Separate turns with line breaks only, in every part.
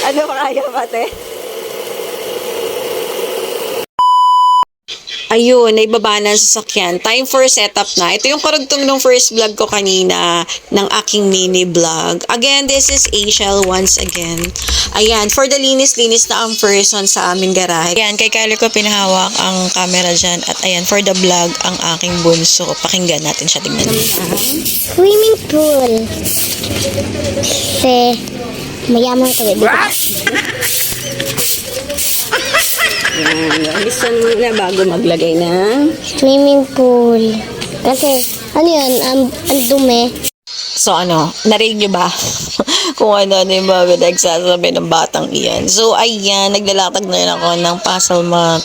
Ano kaya pate? Ayun, naibaba na ang sasakyan. Time for setup na. Ito yung karugtong ng first vlog ko kanina ng aking mini vlog. Again, this is Ashel once again. Ayan, for the linis-linis na ang person sa aming garahe. Ayan, kay Kyler ko pinahawak ang camera dyan. At ayan, for the vlog, ang aking bunso. Pakinggan natin siya, tingnan.
Swimming pool. Kasi mayaman ko dito.
Alisan muna bago maglagay ng
Swimming pool. Kasi ano yun, ang dumi.
So ano, narinig nyo ba? Kung ano yung mga nagsasabi ng batang iyan. So ayan, naglalatag na rin ako ng puzzle mat.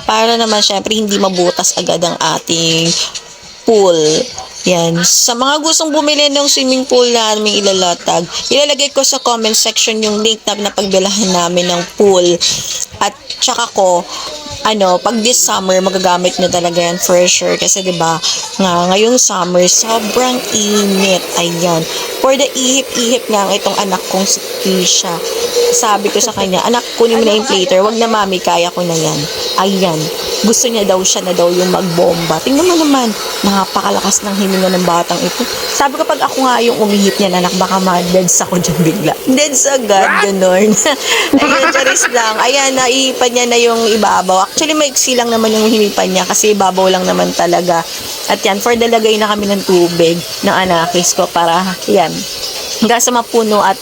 Para naman syempre hindi mabutas agad ang ating pool. Yan. Sa mga gustong bumili ng swimming pool na aming ilalatag, ilalagay ko sa comment section yung link na napagbilahan namin ng pool. At tsaka ko, pag this summer, magagamit nyo talaga yan for sure. Kasi diba, ngayong summer, sobrang init. Ayan. For the ihip-ihip nga itong anak kong si Kisha. Sabi ko sa kanya, anak, kunin mo na yung plater. Wag na mami, kaya ko na yan. Ayan. Gusto niya daw siya na daw yung magbomba. Tingnan mo naman, napakalakas ng hininga ng batang ito. Sabi ko, pag ako nga yung umihip niya, anak, baka ma-deads ako dyan bigla. Deads agad, ganon. Ayan, charis lang. Ayan, naihipan niya na yung ibabaw. Actually, maiksi lang naman yung hinipan niya kasi ibabaw lang naman talaga. At yan, for dalagay na kami ng tubig ng anakis ko para, yan, hanggang sa mapuno at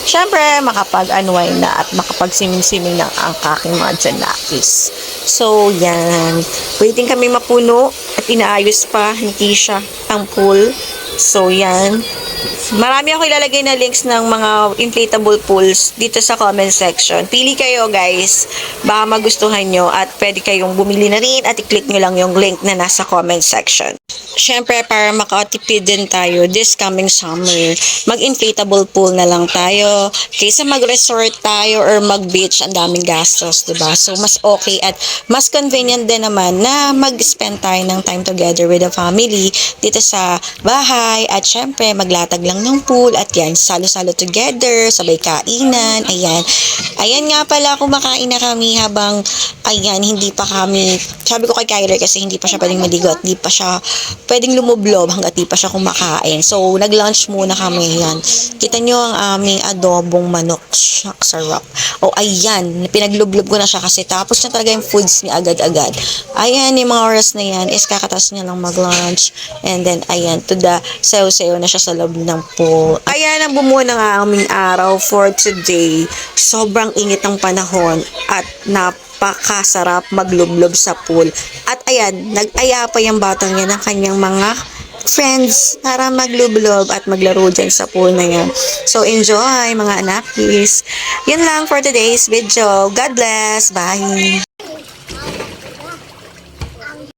syempre, makapag-unwind na at makapag-swimming-swimming ng ang aking mga dyanakis. So, yan. Waiting kami mapuno at inaayos pa ni Kisha ang pool. So, yan. Marami ako ilalagay na links ng mga inflatable pools dito sa comment section. Pili kayo, guys. Baka magustuhan nyo at pwede kayong bumili na rin at i-click nyo lang yung link na nasa comment section. Syempre, para makatipid din tayo this coming summer, mag-inflatable pool na lang tayo kaysa mag-resort tayo or mag-beach, ang daming gastos, diba? So, mas okay at mas convenient din naman na mag-spend tayo ng time together with the family dito sa bahay at syempre, maglatag lang ng pool at yan, salo-salo together, sabay kainan, ayan. Ayan nga pala, kumakain na kami habang, ayan, hindi pa kami, sabi ko kay Kyler kasi hindi pa siya pwedeng maligo at hindi pa siya pwedeng lumublob hanggat di pa siya kumakain. So, nag-lunch muna kami yan. Kita nyo ang aming adobong manok. Shucks, sarap. O, ayan. Pinaglublob ko na siya kasi tapos na talaga yung foods niya agad-agad. Ayan, yung mga oras na yan is kakatas niya lang mag-lunch. And then, ayan, to the sayo-sayo na siya sa loob ng pool. Ayan, ang bumuo ng aming araw for today. Sobrang init ng panahon at napakasarap maglublob sa pool. At ayan, nag-aya pa yung batang niya ng kanyang mga friends para maglublob at maglaro dyan sa pool na yan. So, enjoy mga anakis. Yan lang for today's video. God bless. Bye!